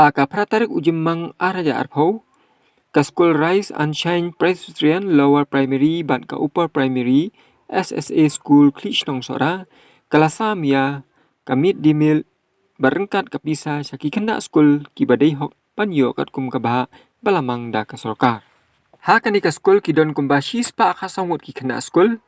ka pratarik ujimang araja arpau ka school Rise and Shine Presbyterian Lower Primary ban ka upper primary SSA School Krishnong Sora kalasamia ka mid-day meal barengkat kapisa sa kikena school kibadai hok panyo kat kum kabaha balamang da ka sorkar. Ha kani ka school kidon kumba shispa akasamut kikena school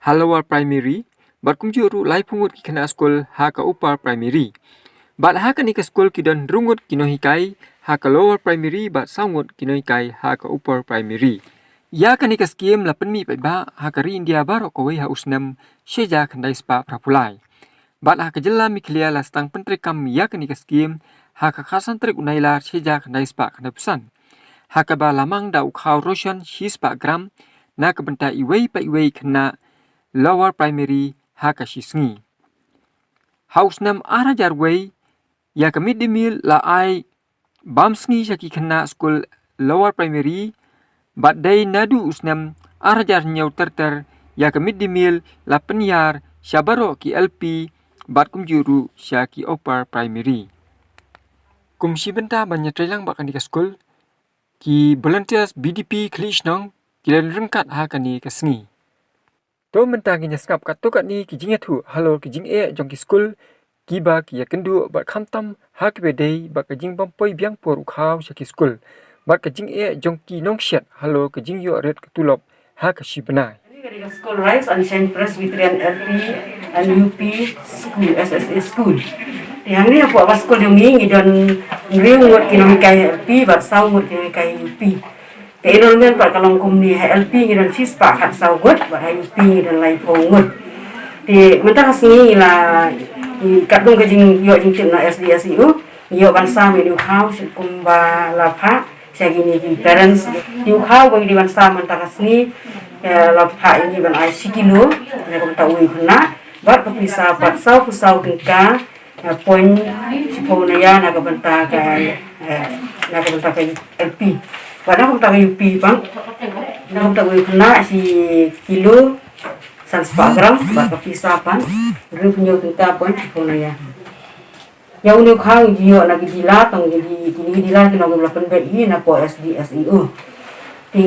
ha lower primary bat kum juru lai pungut kikena school ha ka upper primary. Bat ha kani ka school kidon rungut kinohikai ha ka lower primary bat sangut kinohikai ha ka upper primary. Ya kani ka skim la penmi pai ba ha ka ri India baro ko wei ha usnam sheja kandai spa prapulai. Bat ha ka jella miklia la stang pentrikam ya kani ka skim ha ka khasan trik unaila sheja kandai spa kandai pesan. Ha ka ba lamang da ukhau roshan shispa gram na ka benta iwei pa iwei kena lower primary ha ka shisngi. Haus nam arajar wei ya ka mid-day meal la ai bamsngi syaki kena school lower primary bat day nadu usnam arajar nyau terter ya ka mid-day meal la penyar syabaro ki LP bat kumjuru syaki upper primary. Kum sibenta banyak trelang bak kani ka school ki volunteers BDP Krishnong kilan rengkat ha kani ka sngi. To mentang nya skap kat to kat ni ki jinga thu halo ki jing e jong ki school kiba ki ya kendu bat khamtam ha ki bedei bat ka jing bampoi biang por ukhaw syaki school bat ka jing e jong ki nong shet halo ka jing yo red ketulop ha ka shibnai. School Rise and Shine Presbyterian LP and UP School SSA School. Yang ni apa school yang ni don riungut kinomikai LP bat saungut kinomikai UP. Ke enrollment bat kalong kumni LP don sispa hat saugut bat UP don lai pongut. Di mentah sini la kadung ke jing yo jing timna SDSU yo bansa mi du house kumba lapha sagini di parents di house bagi di bansa mentah sini lapha ini ban ai sikilo ne ko ta ui khna bat kapisa bat sau pusau tingka poin sipona ya na ka banta ka LP pada ko ta UP bang na ko ta ui khna si kilo san spagram bat kapisa pan ru punyo tingka poin sipona ya yang unik hal jiyo lagi dila tong jadi kini dila kena ngelapan BI na po SDSU di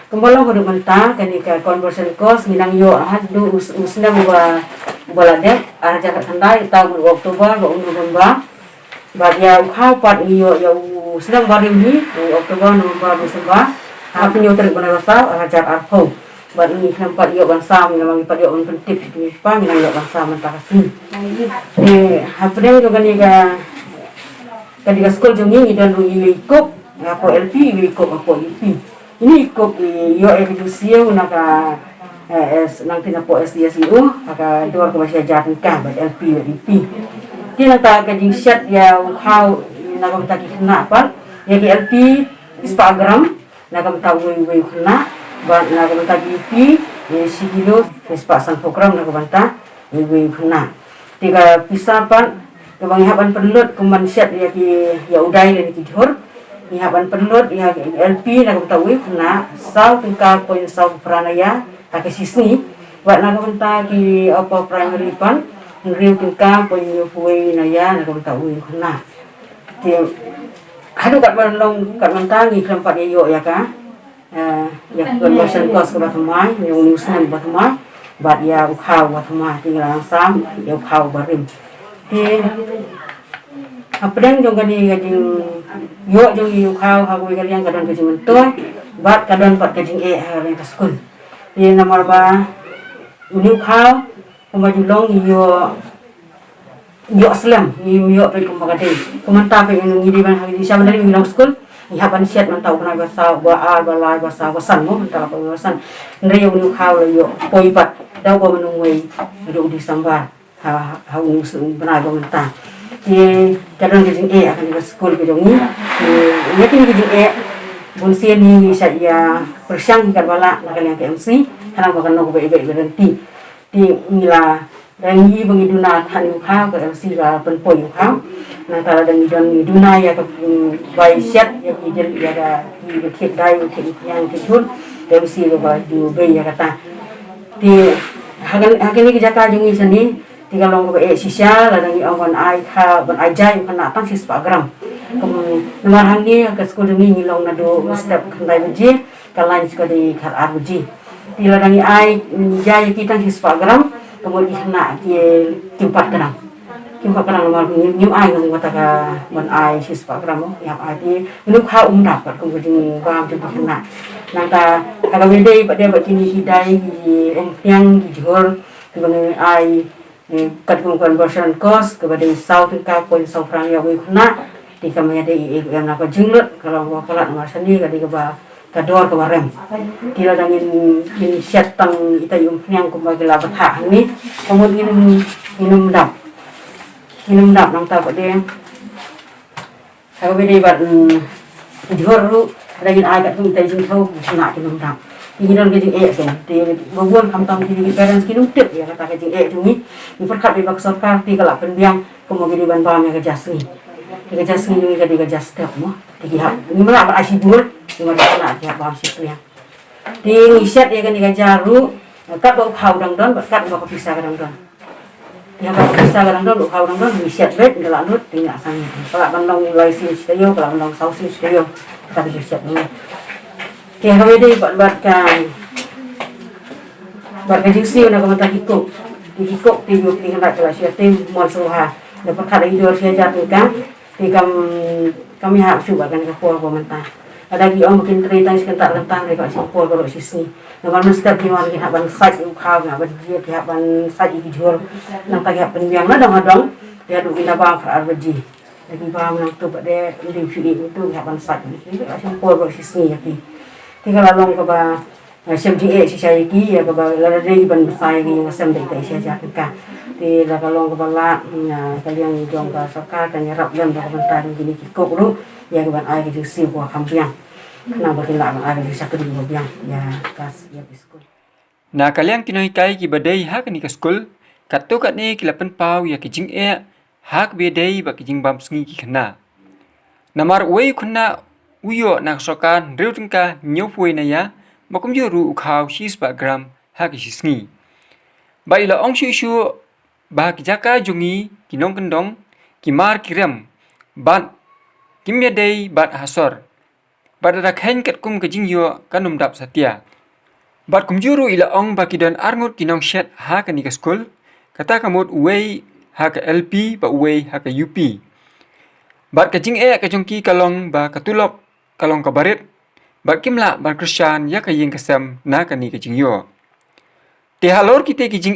kembalang ko menta kani ka conversion cost minang yo hadu usna balade arja katandai tahun Oktober ba November ba ya ukhaw pat yo sedang barim ni Oktober November Desember ha punyo tarik banasa arja arpo ba ni nampak yo bansa memang pat yo on pentip ni pa minang yo bansa menta kasih hapre ko kani ka school jongi dan ikop apa LP ikop apa UP ini ikop yo edukasi naka nang tinapo SDSU aka dua ko masya jatin ka ba LP ba UP tinata ka jing shot ya how naka taki kena apa ya ki LP Instagram naka tawi wi kena ba naka taki UP sigilo espasan program naka banta wi kena tiga pisapan kebang haban penlut kuman set ya ki ya udai dan ki jor ni haban penlut ya LP na kutawi na sau tingka poin sau pranaya tak sisni wa na kumta ki apa primary pan ngriu tingka poin yuwe na ya na kutawi na ti hadu kat manlong kat mantangi keempat yo ya ka ya conversion cost ke batamai yang nusan batamai bat ya ukhaw batamai tinggal sam ya ukhaw barim di apdeng jong kani kajing yo jong ukhaw hagoy kalian kadon kajing mentoy bat kadon pat kajing haren ka school di nomor ba uni ukhaw kumajulong yo slam yo pe kumbagade kumanta pe ngidi ban hagi siya mandali bilang school ihapan siat mantau kana basa ba balai basa wasan mo mantau pa wasan ndre uni ukhaw yo poi pat daw ko manungway do di sambar ha usung benar bangta ni kadang kejing akan di school kejong ni kini kejing bunsia ni saya persiang kan bala nak yang KMC karena bahkan nak baik-baik berhenti di mila dan ni bangiduna tan ukha KMC la penpoi ukha na tala dan iduna ya ke bai set ya kijel ya da ki kek dai kek yang kejun KMC lo baju bai ya kata di hagan ni kejaka jungi seni tiga long ko sisya ladang awan ai kha ban ajai kana tang sis pagram Namaran ni ke sekolah ni ngilong na do step kandai beji kalain sekolah di kar beji tila dangi ai jaya kita hispagram kemudian nak ke tempat kerang kimpa kerang nomor nyum ai ngam kata ka ban ai hispagram yang ai di nuk ha dapat kemudian bam tu kena nangka kalau beda pada buat kini hidai di yang di jor kemudian ai kat kemudian version cost kepada south ka poin south rang ya kena di kami ada yang apa jenglut kalau mau pelat masa ni kadi keba kador ke barem tila dangin siat tang ita yung yang kumbagi labat ha ni kemudian minum dap nang ta dia kalau beda bat jor lu dangin agak tu ita jeng tau nak minum dap ini dan kejeng kan di bubuan kamtang di parents kinum tip ya kata kejeng tu ni perkat di bakso karti kalau pendiang kemudian ban pam ya kejasni kerja sendiri kerja step mo diha ni mala ba asibur ni mala na dia ba situ ya di ngiset ya kan kerja ru kat ba khau dang don kat ba pisah kadang don ya ba pisah kadang don khau dang don ngiset bet ngala nut tinggal sang kalau bandong nilai sin stereo kalau bandong sausin stereo kita bisa siap ni ya hawe dei bat kan bat kerja sih na ko kikuk ti yo ti ngala kala sia tim mol soha dapat kada idor sia jatuh kan kami harus coba kan ke pulau mentah. Ada lagi mungkin cerita sekitar tentang mereka simpul kalau sini. Namun setiap gimana kita ban site ukau nggak berjia kita ban site iki jual nang tagi penbiang lah dong dia dulu kita bang kerja. Lagi bang nang tu pada review itu kita ban site ini kita simpul kalau sini ya ki. Tinggal lalong ke ba SMDA si saya ki ya ke ba lalai ban saya ki yang SMDA si saya ka. Di lakalong kepala kalian jong ka saka kan nyerap dan komentar gini kikuk lu ya keban ai ke si buah kampiang kenapa tidak ai ke sakri biang ya kas ya biskut na kalian kinoi kai ki badai ha kani ka school katto kat ni kilapan pau ya ki jing ha ke bedai ba ki jing bam sngi ki khna namar wei khna uyo na sokan reutungka nyopui na ya makum jo ru ukhaw shis ba gram ha ki sngi ba ila ong shu bah kijaka jungi kinong kendong kimar kiram bat kimyadei bat hasor bat ada khain kat kum kejing yo kanum dap satya bat kumjuru ila ong bakidan arngut kinong shet ha kani ka school kata kamut uwei ha ka LP ba uwei ha ka UP bat kajing ka jongki kalong ba katulok kalong ka barit bat kimla bat krisyan ya ka yeng kasam na kani kajing yo te halor kite kijing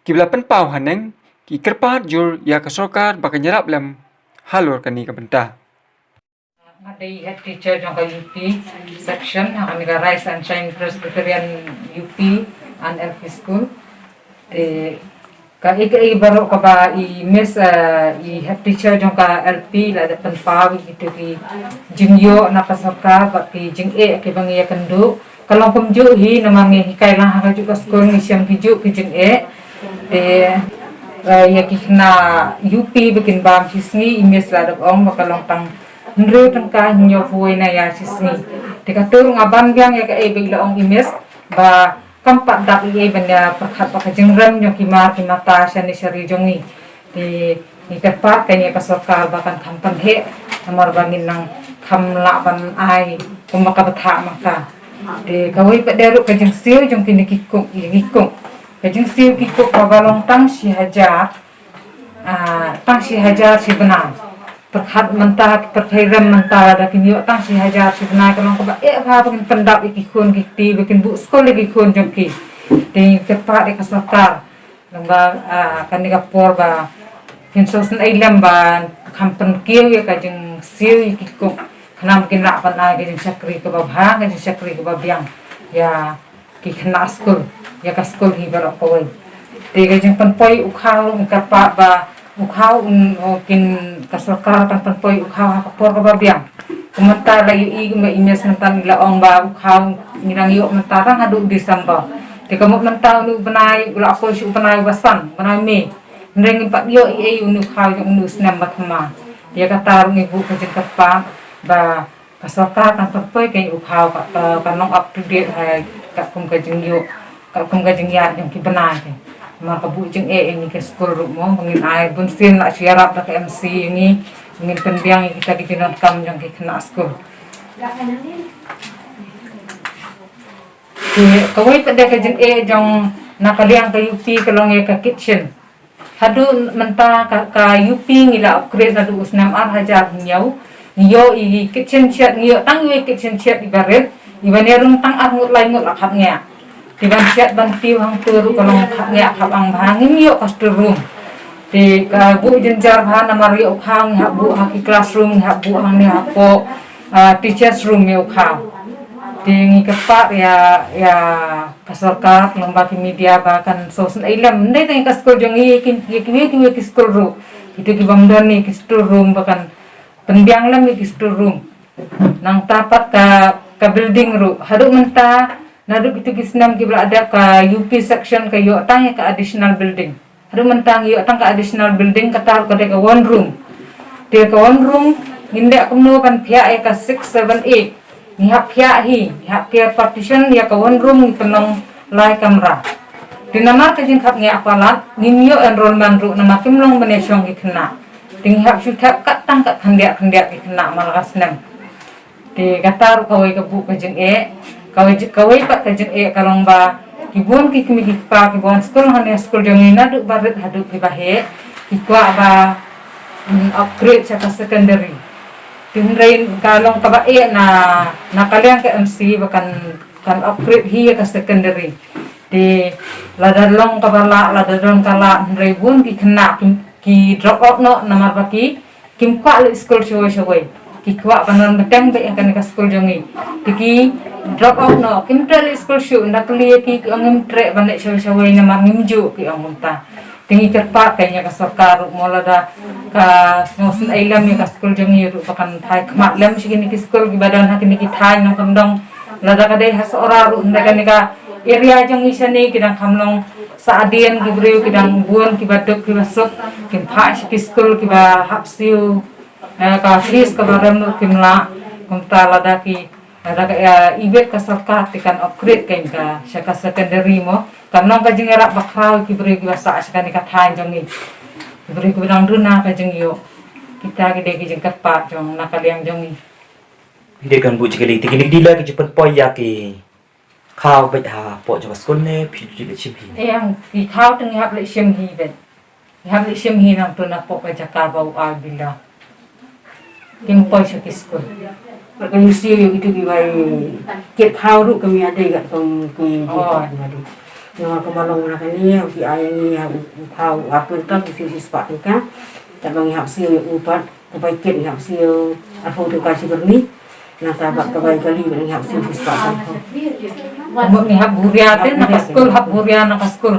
kiblapan pau haneng ki kerpat jur ya ka sokar ba nyerap lam halor kani ka benta Ada head teacher jong ka UP section ang amiga Rise and Shine Presbyterian UP and LP school ka baro ka ba i miss i head teacher jong ka LP la da panpaw gitu ki jingyo na pasaka ba ki jing ki bangi kandu kalong kumju hi namangi hikay lang ha ka school ni siyam hiju ki jing ya kikna UP bikin bam sisngi imes ladap ong bakalong tang nru tangka nyo fuwe na ya sisngi dikatur ngaban biang ya ka bila ong imes ba kampat dak benda perkhat pakajengran yung kimata siya ni sari jongi di kerpat kanya kasokar bakan kampan he namar bangin ng kamlaban ay kumakabata maka di kawai padaru kajeng siyo yung kinikikong kajeng siyo kikuk pabalong tang si hajar si benar perkhat mentah perkhairan mentah ada kini tang si hajar si benar kalong kaba apa bikin pendap ikikun kiti bikin bu sekolah ikikun jongki di kepat ikasakar lembag kanigapor ba kinsosan ay lamban kampan kiyo ya kajeng siyo ikikuk kanam kinrapan kajeng syakri kababha kajeng syakri kababyang ya kikna school ya ka school hi barok pawai di kajeng panpoy ukhaw kapa ba ukhaw kin kasakar tan panpoy ukhaw kapor kababyang kumanta layu i imes nantan ilaong ba ukhaw nginang yo mantarang hadu Desember di kamot nantaw nu banay ula ako si banay basan banay me nreng pat yo i unu ukhaw yung unu snam batma ya katarong ibu kajeng kapa ba kasakar tan panpoy kay ukhaw kanong up to date hay kum kajeng yo kum kajeng ya yung kibanay maka bu jeng ini ke sekolah rumah mungkin air bunsin nak siarap dak MC ini mungkin pendiang kita kijinan kam yang kena sekolah. Kawai pada kejeng jong nakaliang ke UP kalong ke kitchen. Hadu mentah ka UP ngila upgrade hadu usnam ar hajar nyau nyo i kitchen chat nyo tang i kitchen chat ibaret ibanerung tang ar ngut lai ngut akhat nya. Tiban chat ban tiu hang turu kalong khat nya khap ang bangin yo pastor room. Di ka bu jenjar bahan namar yo khang ha bu ha classroom ha bu hang ni ha po teachers room yo khang. Di kepak ya kasorkat lembaga media bahkan sosial ilam ndai tang kaskol jongi kini kiskol ru itu kibamdan ni kistor room bahkan pendiang lam ni kistor room nang tapat ka building ru hadu mentah nadu itu kisnam kibra ada ka UP section ka yo tang ka additional building hadu mentang yo tang ka additional building katar ka de ka one room dia ka one room nginde akumno kan pia ka 6 7 8 nihap pia partition ya ka one room ni penong lai kamera dinamar ka jing khap nge apalat nimyo enrollment ru nama kimlong benesyong ki kena dinghap syuthap kat tang kat khandia ki kena malakas nem di katar kawai ka bu ka jing kawai pat ka jing kalong ba kibon ki kimi ki pa kibon school hane school jongina du baret hadu ki bahe ki kwa ba upgrade sa ka secondary tinrain kalong kabae na kaliang ke MC bahkan kan upgrade hiya ka secondary di ladalong kabala ladalong kala rebun ki kena ki drop out no namar baki kim kwa le school show ki kwa panon beteng be kan ka school jongi ki drop out no kim tra le school show ndak liye ki angim tre banek show namar ngimju ki amunta tingi kerpa kayaknya ka sarkar molada ka snosen ailam ya ka school jongi ru pakan thai khmat lem sigini ki school ki badan hakini ki thai nang kamdong lada ka dei has ora ru ndaka ni ka area jongi sane kidang kamlong saadien ki breu kidang buon ki badok ki basok kim pha ki school ki ba hapsiu ka fees ka baram ki mla kumta lada ki lada ka ibet ka sarkar tikan upgrade kain ka syaka secondary mo kamlong ka jingerak bakraw ki breu ki basa sakani ka thai jongi breu ki bidang duna ka jengyo kita ki de ki jengkat pa jong nakaliang jongi dia kan bu jikali tikini dila ki jepen poya ki khao bạch hà bộ cho school ne phi le chim hi yang ki khao teng hap le sim hi bet hap le sim hi nang tu na po ka jaka bau a bila kim poi sa school Kalau mesti itu kibai ket kau tu kami ada kat tong ki tadi. Yang kemalong nak ni ki ayang ni kau apa tak sisi sepat kan. Tapi hap siu upat kebai ket hap siu aku tu kasih berni. Nah tabak kebai kali berni hap siu sepat. Kamu ni hap buria ten nak school hap buria nak school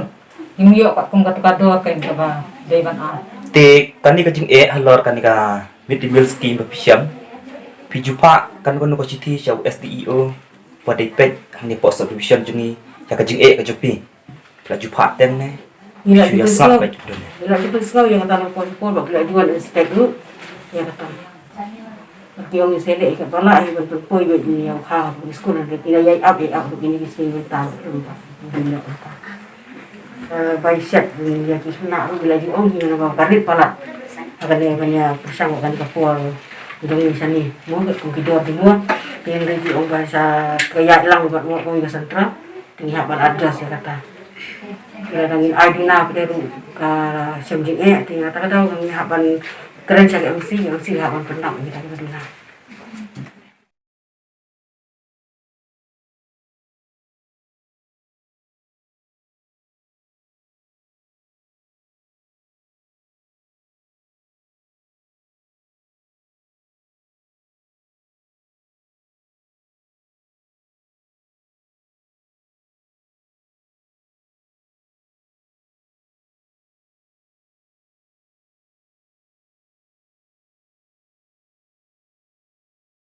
himyo kat kum kat kador kan ba devan a te kani ka jing halor kani ka mid day meal scheme pisiam pijupa kan kono ko chiti chau SDEO pada pet hani post subscription jungi ya ka jing ka jupi la jupa ten ne Ila ya itu sap kau, ba judo ne ila itu kau yang kata pon bak ila jual inspect tu, ya kata. Bagi orang selek kat bala ai betul poi bet ni yang kau sekolah dia kira yai up begini ki sini bentar bentar. Bila bentar. By set ya ki suna bila di ong ni nama karit pala. Akan dia banyak persang akan kapur. Dong di sini mau ke kidor di mua yang di ong bahasa kaya lang buat mau ke sentra tinggal ban address ya kata. Kira dangin ID na pada ka semjing tinggal tak tahu kami haban keren cak MC haban pendam kita ke dina.